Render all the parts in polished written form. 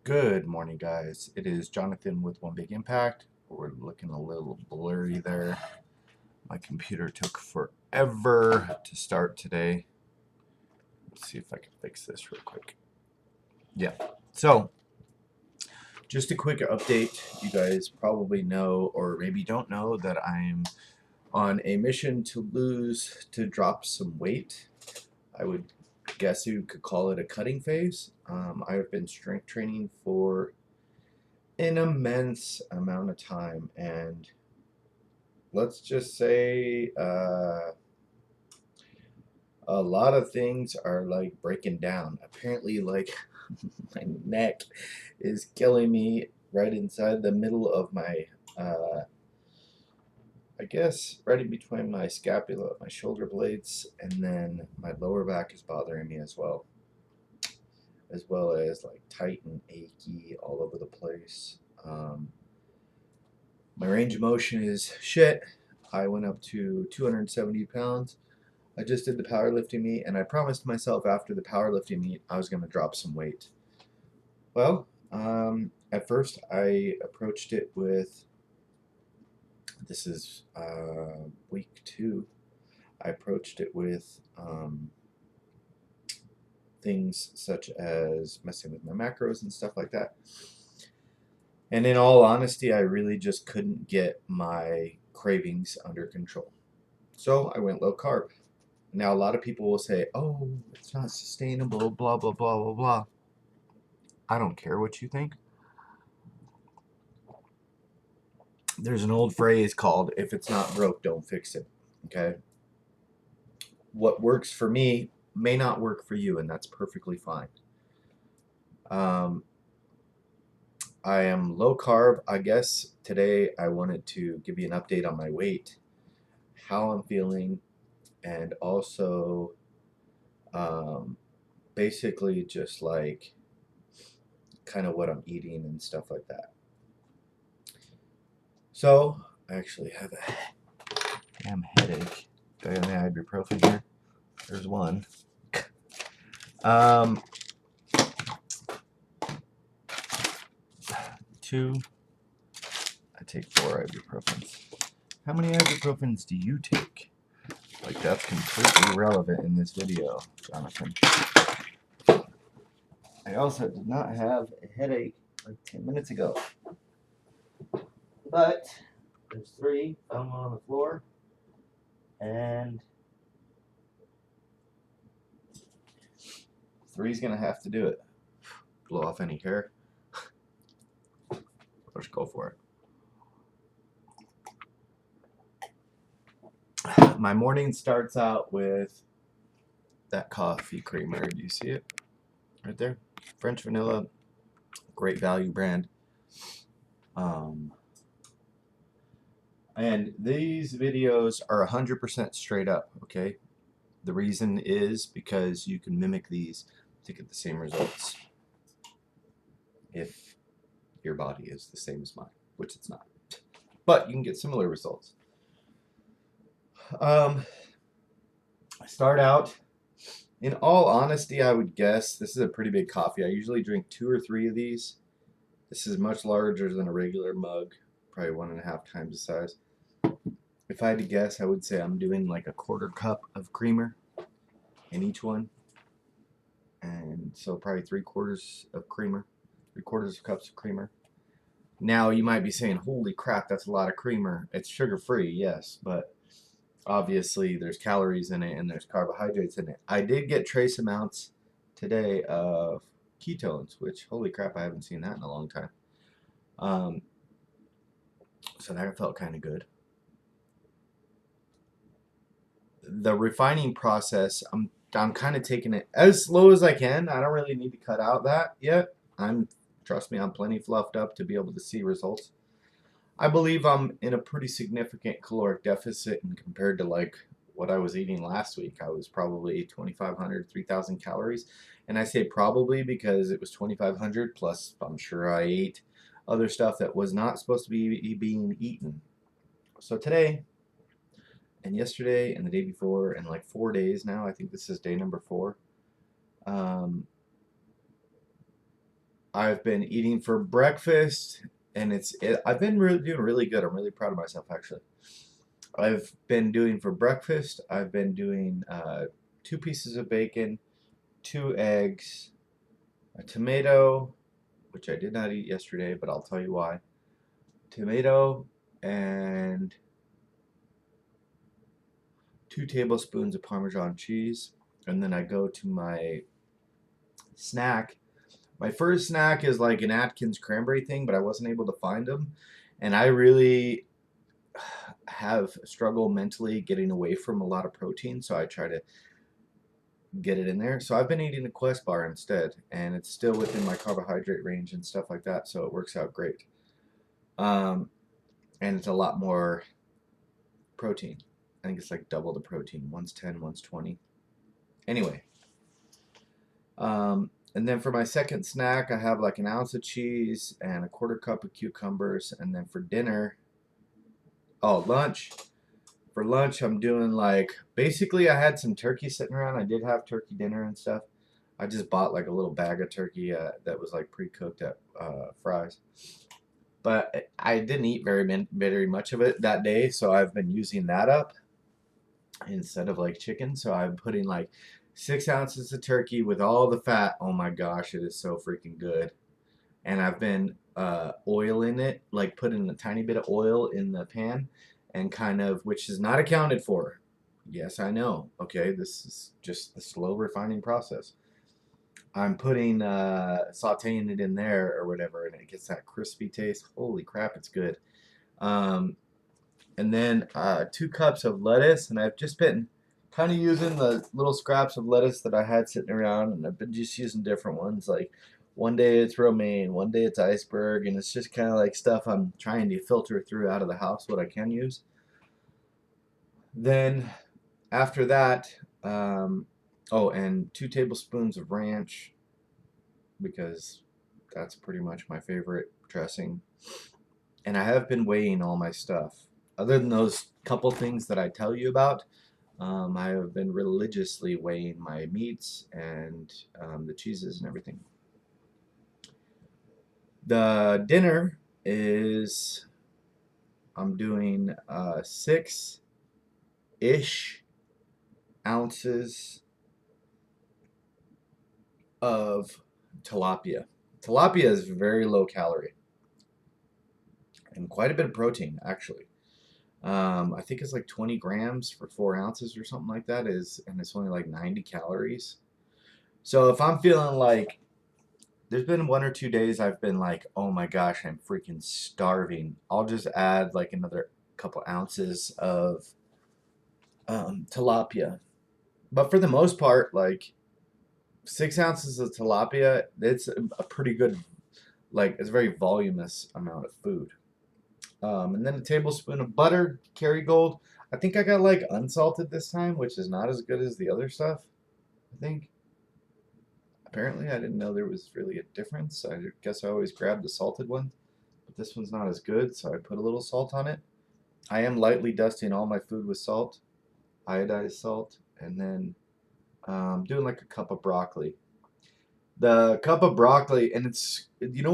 Good morning, guys. It is Jonathan with One Big Impact. We're looking a little blurry there. My computer took forever to start today. Let's see if I can fix this real quick. Yeah. So, just a quick update. You guys probably know, or maybe don't know, that I'm on a mission to drop some weight. I would guess you could call it a cutting phase. I've been strength training for an immense amount of time, and let's just say a lot of things are like breaking down. Apparently, like my neck is killing me right inside the middle of my I guess right in between my scapula, my shoulder blades, and then my lower back is bothering me as well as like tight and achy all over the place. My range of motion is shit. I went up to 270 pounds. I just did the powerlifting meet, and I promised myself after the powerlifting meet I was going to drop some weight. Well, at first I approached it with, this is week 2, I approached it with things such as messing with my macros and stuff like that. And in all honesty, I really just couldn't get my cravings under control. So I went low carb. Now, a lot of people will say, oh, it's not sustainable, blah, blah, blah, blah, blah. I don't care what you think. There's an old phrase called, if it's not broke, don't fix it. Okay? What works for me may not work for you, and that's perfectly fine. I am low carb. I guess today I wanted to give you an update on my weight, how I'm feeling, and also basically just like kind of what I'm eating and stuff like that. So I actually have a damn headache. Do I have any ibuprofen here? There's one. 2. I take 4 ibuprofens. How many ibuprofens do you take? Like, that's completely irrelevant in this video, Jonathan. I also did not have a headache like 10 minutes ago. But there's 3. Found one on the floor. And 3's gonna have to do it. Blow off any hair. Let's go for it. My morning starts out with that coffee creamer. Do you see it? Right there. French vanilla. Great value brand. And these videos are 100% straight up, okay? The reason is because you can mimic these to get the same results if your body is the same as mine, which it's not. But you can get similar results. I start out, in all honesty, I would guess this is a pretty big coffee. I usually drink 2 or 3 of these. This is much larger than a regular mug, probably 1.5 times the size. If I had to guess, I would say I'm doing like a 1/4 cup of creamer in each one. And so probably 3/4 of creamer, 3/4 cups of creamer. Now you might be saying, holy crap, that's a lot of creamer. It's sugar-free, yes, but obviously there's calories in it and there's carbohydrates in it. I did get trace amounts today of ketones, which, holy crap, I haven't seen that in a long time. So that felt kind of good. The refining process, I'm kind of taking it as slow as I can. I don't really need to cut out that yet. Trust me, I'm plenty fluffed up to be able to see results. I believe I'm in a pretty significant caloric deficit, and compared to like what I was eating last week, I was probably 2,500, 3,000 calories. And I say probably because it was 2,500 plus I'm sure I ate other stuff that was not supposed to be being eaten. So today and yesterday and the day before and like 4 days now, I think this is day number 4, I've been eating for breakfast, and I've been really doing really good. I'm really proud of myself, actually. I've been doing for breakfast. I've been doing 2 pieces of bacon, 2 eggs, a tomato, which I did not eat yesterday, but I'll tell you why. Tomato and 2 tablespoons of Parmesan cheese. And then I go to my snack. My first snack is like an Atkins cranberry thing, but I wasn't able to find them. And I really have struggled mentally getting away from a lot of protein, so I try to get it in there. So I've been eating a Quest bar instead, and it's still within my carbohydrate range and stuff like that, so it works out great. Um, and it's a lot more protein. I think it's like double the protein. One's 10, one's 20. Anyway, and then for my second snack, I have like an ounce of cheese and a quarter cup of cucumbers. And then for dinner, lunch. For lunch, I'm doing like basically I had some turkey sitting around. I did have turkey dinner and stuff. I just bought like a little bag of turkey that was like pre-cooked at Fry's. But I didn't eat very much of it that day, so I've been using that up instead of like chicken. So I'm putting like 6 ounces of turkey with all the fat. Oh my gosh, it is so freaking good. And I've been oiling it, like putting a tiny bit of oil in the pan, and kind of, which is not accounted for. Yes, I know. Okay, this is just the slow refining process. I'm putting sauteing it in there or whatever, and it gets that crispy taste. Holy crap, it's good. Um, and then 2 cups of lettuce, and I've just been kind of using the little scraps of lettuce that I had sitting around, and I've been just using different ones. Like one day it's romaine, one day it's iceberg, and it's just kind of like stuff I'm trying to filter through out of the house what I can use. Then after that, and 2 tablespoons of ranch because that's pretty much my favorite dressing. And I have been weighing all my stuff. Other than those couple things that I tell you about, I have been religiously weighing my meats and the cheeses and everything. The dinner is I'm doing 6-ish ounces of tilapia. Tilapia is very low calorie and quite a bit of protein, actually. I think it's like 20 grams for 4 ounces or something like that and it's only like 90 calories. So if I'm feeling like there's been 1 or 2 days I've been like, oh my gosh, I'm freaking starving, I'll just add like another couple ounces of tilapia. But for the most part, like 6 ounces of tilapia, it's a pretty good, like it's a very voluminous amount of food. And then a tablespoon of butter, Kerrygold. I think I got like unsalted this time, which is not as good as the other stuff. I think. Apparently, I didn't know there was really a difference. I guess I always grabbed the salted one, but this one's not as good, so I put a little salt on it. I am lightly dusting all my food with salt, iodized salt, and then doing like a cup of broccoli. The cup of broccoli, and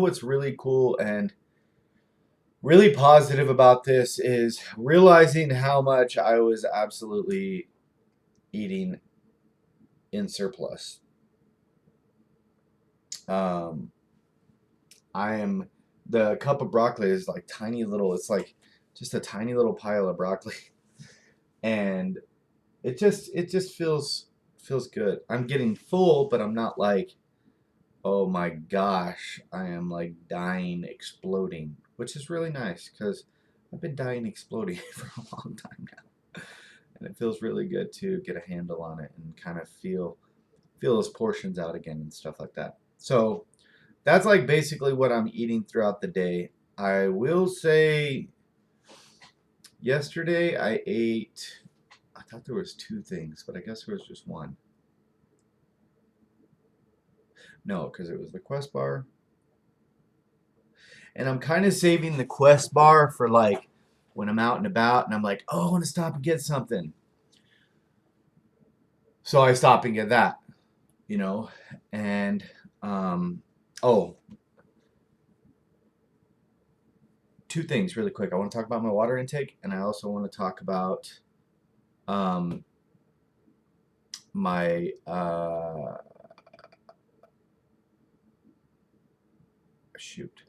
what's really cool and really positive about this is realizing how much I was absolutely eating in surplus. Um, I am the cup of broccoli is like tiny little. It's like just a tiny little pile of broccoli, and it just feels good. I'm getting full, but I'm not like, oh my gosh, I am like dying, exploding, which is really nice because I've been dying, exploding for a long time now, and it feels really good to get a handle on it and kind of feel those portions out again and stuff like that. So that's like basically what I'm eating throughout the day. I will say yesterday I ate, I thought there was 2 things, but I guess there was just one. No, because it was the Quest bar. And I'm kind of saving the Quest bar for like when I'm out and about and I'm like, oh, I want to stop and get something. So I stop and get that, you know. And oh, two things really quick. I want to talk about my water intake, and I also want to talk about my shoot.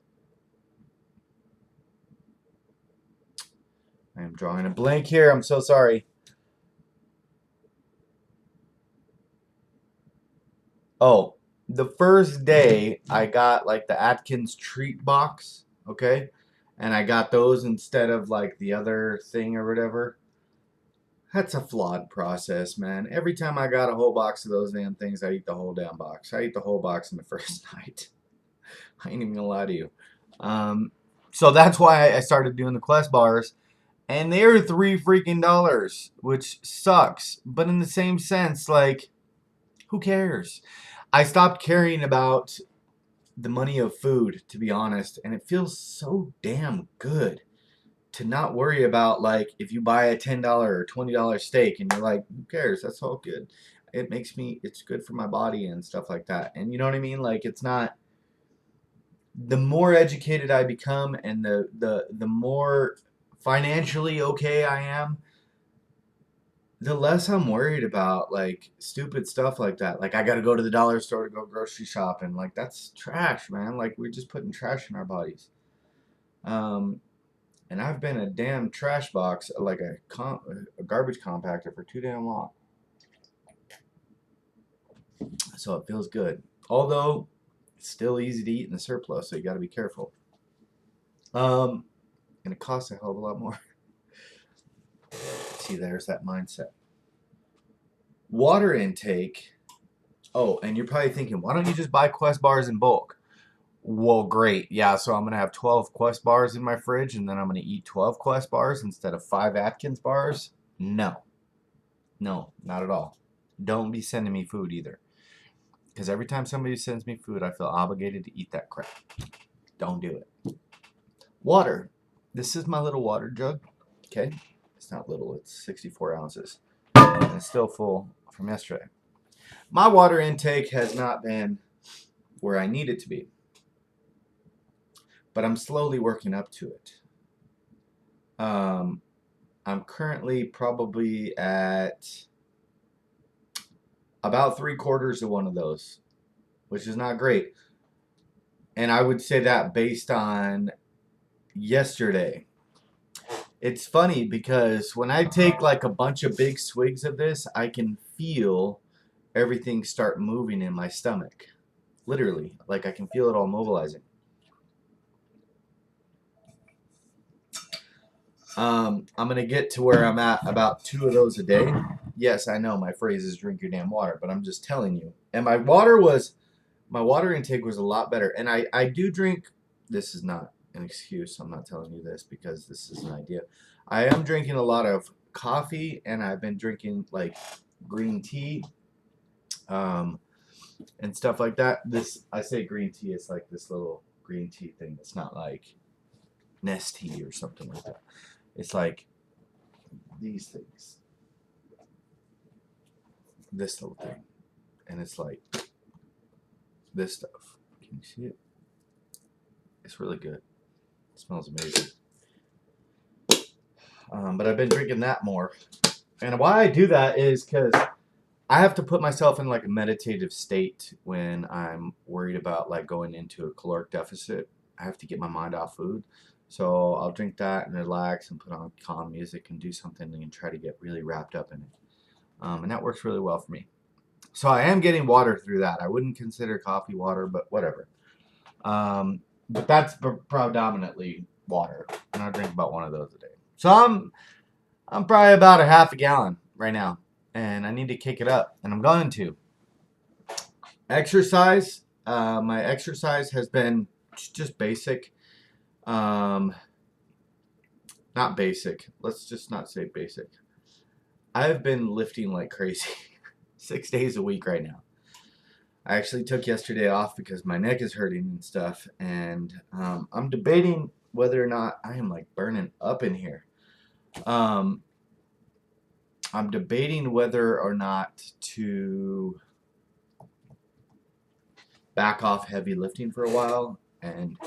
I am drawing a blank here. I'm so sorry. Oh, the first day I got like the Atkins treat box, okay? And I got those instead of like the other thing or whatever. That's a flawed process, man. Every time I got a whole box of those damn things, I eat the whole damn box. I eat the whole box in the first night. I ain't even gonna lie to you. So that's why I started doing the Quest bars. And they're $3 freaking dollars, which sucks. But in the same sense, like, who cares? I stopped caring about the money of food, to be honest, and it feels so damn good to not worry about, like, if you buy a $10 or $20 steak and you're like, who cares? That's all good. It makes me, it's good for my body and stuff like that. And you know what I mean? Like, it's not, the more educated I become and the more financially okay I am, the less I'm worried about like stupid stuff like that. Like I got to go to the dollar store to go grocery shopping. Like that's trash, man. Like we're just putting trash in our bodies. And I've been a damn trash box, like a garbage compactor for too damn long. So it feels good. Although it's still easy to eat in the surplus, so you got to be careful. And it costs a hell of a lot more. See, there's that mindset. Water intake. Oh, and you're probably thinking, why don't you just buy Quest bars in bulk? Well, great. Yeah, so I'm going to have 12 Quest bars in my fridge, and then I'm going to eat 12 Quest bars instead of 5 Atkins bars? No. No, not at all. Don't be sending me food either. Because every time somebody sends me food, I feel obligated to eat that crap. Don't do it. Water. This is my little water jug. Okay? It's not little, it's 64 ounces. And it's still full from yesterday. My water intake has not been where I need it to be, but I'm slowly working up to it. I'm currently probably at about 3/4 of one of those, which is not great. And I would say that based on yesterday. It's funny because when I take like a bunch of big swigs of this, I can feel everything start moving in my stomach. Literally, like I can feel it all mobilizing. I'm going to get to where I'm at about 2 of those a day. Yes, I know my phrase is drink your damn water, but I'm just telling you. And my water intake was a lot better. And I do drink, this is not an excuse. I'm not telling you this because this is an idea. I am drinking a lot of coffee, and I've been drinking like green tea and stuff like that. I say green tea, it's like this little green tea thing. It's not like Nest tea or something like that. It's like these things. This little thing. And it's like this stuff. Can you see it? It's really good. It smells amazing. But I've been drinking that more. And why I do that is because I have to put myself in like a meditative state when I'm worried about like going into a caloric deficit. I have to get my mind off food. So I'll drink that and relax and put on calm music and do something and try to get really wrapped up in it. And that works really well for me. So I am getting water through that. I wouldn't consider coffee water, but whatever. But that's predominantly water, and I drink about 1 of those a day. So I'm probably about a half a gallon right now, and I need to kick it up, and I'm going to. Exercise. My exercise has been just basic. Not basic. Let's just not say basic. I've been lifting like crazy 6 days a week right now. I actually took yesterday off because my neck is hurting and stuff, and I'm debating whether or not I am like burning up in here. I'm debating whether or not to back off heavy lifting for a while and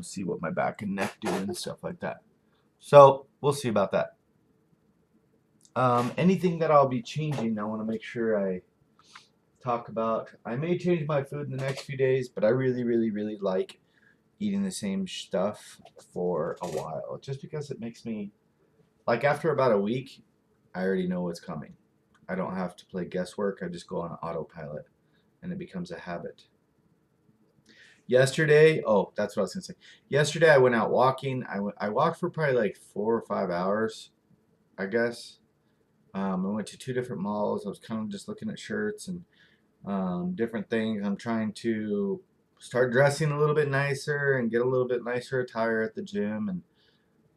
see what my back and neck do and stuff like that. So we'll see about that. Anything that I'll be changing, I want to make sure I talk about. I may change my food in the next few days, but I really, really, really like eating the same stuff for a while, just because it makes me, like, after about a week, I already know what's coming. I don't have to play guesswork. I just go on autopilot, and it becomes a habit. Yesterday, oh, that's what I was gonna say. Yesterday, I went out walking. I walked for probably like 4 or 5 hours, I guess. I went to 2 different malls. I was kind of just looking at shirts and different things. I'm trying to start dressing a little bit nicer and get a little bit nicer attire at the gym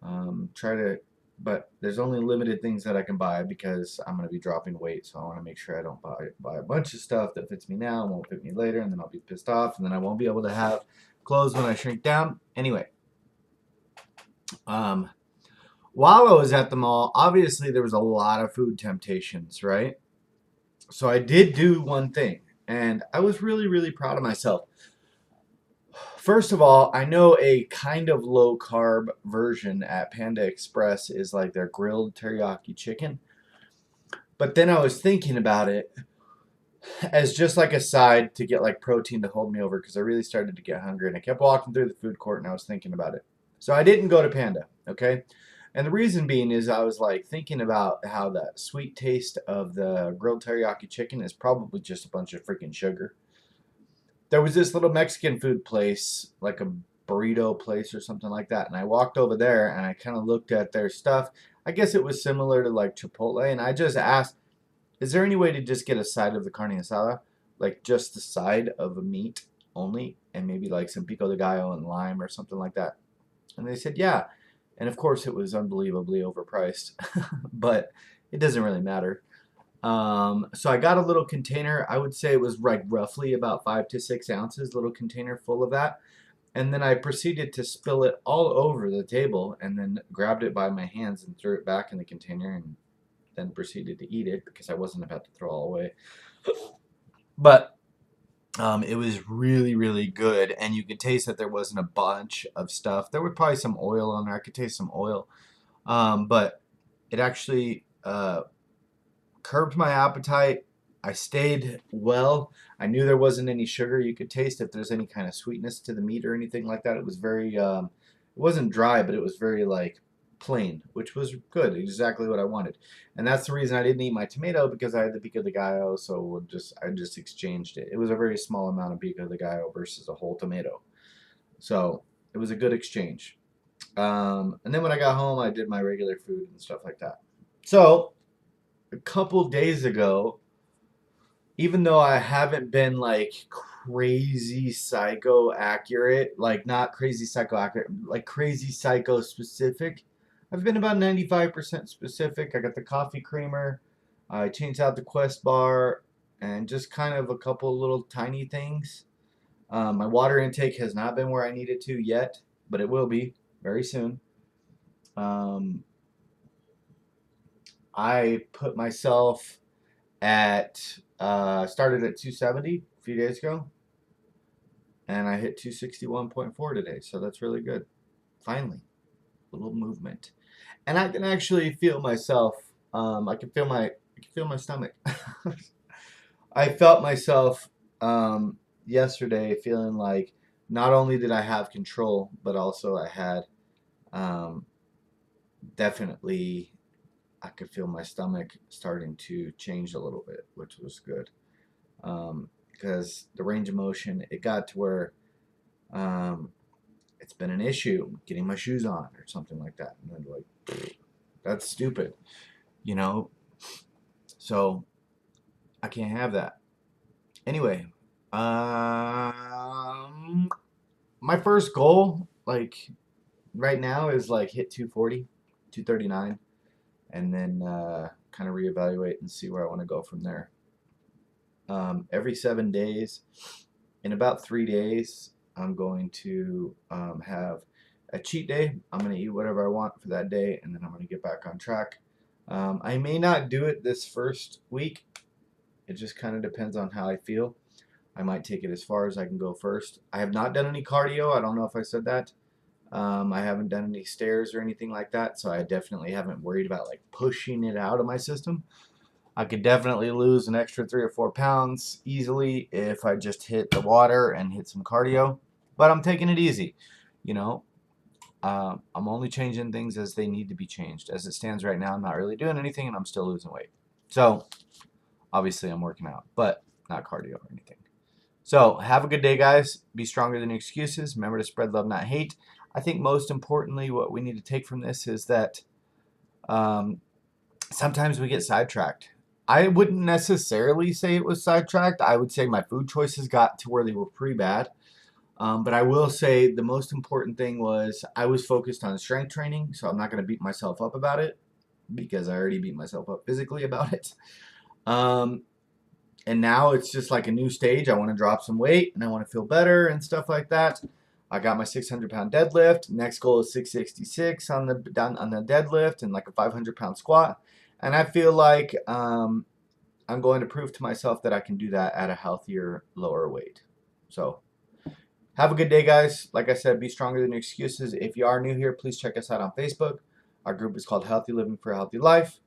and try to. But there's only limited things that I can buy because I'm going to be dropping weight. So I want to make sure I don't buy a bunch of stuff that fits me now and won't fit me later, and then I'll be pissed off, and then I won't be able to have clothes when I shrink down. Anyway, while I was at the mall, obviously there was a lot of food temptations, right? So I did do one thing, and I was really, really proud of myself. First of all, I know a kind of low carb version at Panda Express is like their grilled teriyaki chicken. But then I was thinking about it as just like a side to get like protein to hold me over because I really started to get hungry, and I kept walking through the food court and I was thinking about it. So I didn't go to Panda, okay? And the reason being is I was like thinking about how that sweet taste of the grilled teriyaki chicken is probably just a bunch of freaking sugar. There was this little Mexican food place, like a burrito place or something like that. And I walked over there and I kind of looked at their stuff. I guess it was similar to like Chipotle. And I just asked, is there any way to just get a side of the carne asada? Like just the side of a meat only? And maybe like some pico de gallo and lime or something like that. And they said, yeah. And of course it was unbelievably overpriced. But it doesn't really matter. So I got a little container. I would say it was like roughly about 5 to 6 ounces, little container full of that. And then I proceeded to spill it all over the table and then grabbed it by my hands and threw it back in the container and then proceeded to eat it because I wasn't about to throw it all away. But it was really, really good. And you could taste that there wasn't a bunch of stuff. There was probably some oil on there. I could taste some oil. But it actually curbed my appetite. I stayed well. I knew there wasn't any sugar. You could taste if there's any kind of sweetness to the meat or anything like that. It was very, it wasn't dry, but it was very like plain, which was good, exactly what I wanted. And that's the reason I didn't eat my tomato because I had the pico de gallo. So I just exchanged it. It was a very small amount of pico de gallo versus a whole tomato. So it was a good exchange. And then when I got home, I did my regular food and stuff like that. So a couple days ago, even though I haven't been like crazy psycho accurate, like not crazy psycho accurate, like crazy psycho specific, I've been about 95% specific. I got the coffee creamer, I changed out the Quest bar, and just kind of a couple little tiny things. My water intake has not been where I need it to yet, but it will be very soon. I put myself at started at 270 a few days ago, and I hit 261.4 today, so that's really good. Finally, a little movement, and I can actually feel myself. I can feel my stomach. I felt myself yesterday feeling like not only did I have control, but also I had definitely. I could feel my stomach starting to change a little bit, which was good. Because the range of motion, it got to where it's been an issue getting my shoes on or something like that. And then like, that's stupid, you know? So I can't have that. Anyway, my first goal, like right now, is like hit 240, 239. And then kind of reevaluate and see where I want to go from there. Every 7 days, in about 3 days, I'm going to have a cheat day. I'm going to eat whatever I want for that day, and then I'm going to get back on track. I may not do it this first week. It just kind of depends on how I feel. I might take it as far as I can go first. I have not done any cardio. I don't know if I said that. I haven't done any stairs or anything like that, so I definitely haven't worried about like pushing it out of my system. I could definitely lose an extra 3 or 4 pounds easily if I just hit the water and hit some cardio, but I'm taking it easy. You know, I'm only changing things as they need to be changed. As it stands right now, I'm not really doing anything and I'm still losing weight. So obviously I'm working out, but not cardio or anything. So have a good day, guys. Be stronger than your excuses. Remember to spread love, not hate. I think most importantly, what we need to take from this is that um, sometimes we get sidetracked. I wouldn't necessarily say it was sidetracked. I would say my food choices got to where they were pretty bad. But I will say the most important thing was I was focused on strength training, so I'm not going to beat myself up about it because I already beat myself up physically about it. Um, and now it's just like a new stage. I want to drop some weight and I want to feel better and stuff like that. I got my 600-pound deadlift. Next goal is 666 on the deadlift and like a 500-pound squat. And I feel like I'm going to prove to myself that I can do that at a healthier, lower weight. So have a good day, guys. Like I said, be stronger than your excuses. If you are new here, please check us out on Facebook. Our group is called Healthy Living for a Healthy Life.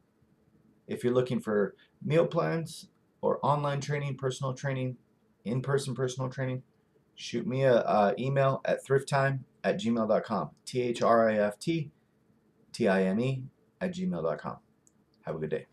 If you're looking for meal plans or online training, personal training, in-person personal training, shoot me a email at thrifttime@gmail.com. THRIFTTIME@gmail.com. Have a good day.